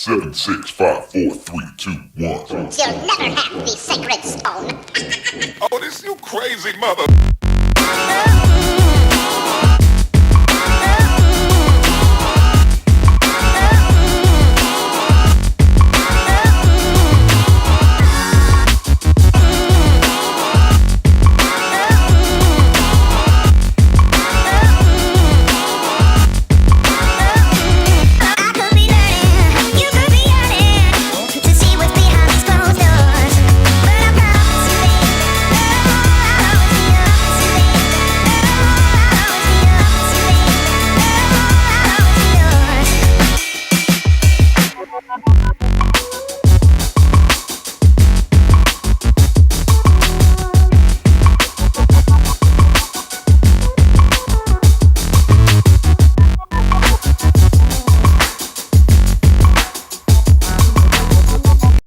7, 6, 5, 4, 3, 2, 1. You'll never have the sacred stone. Oh, this you crazy mother.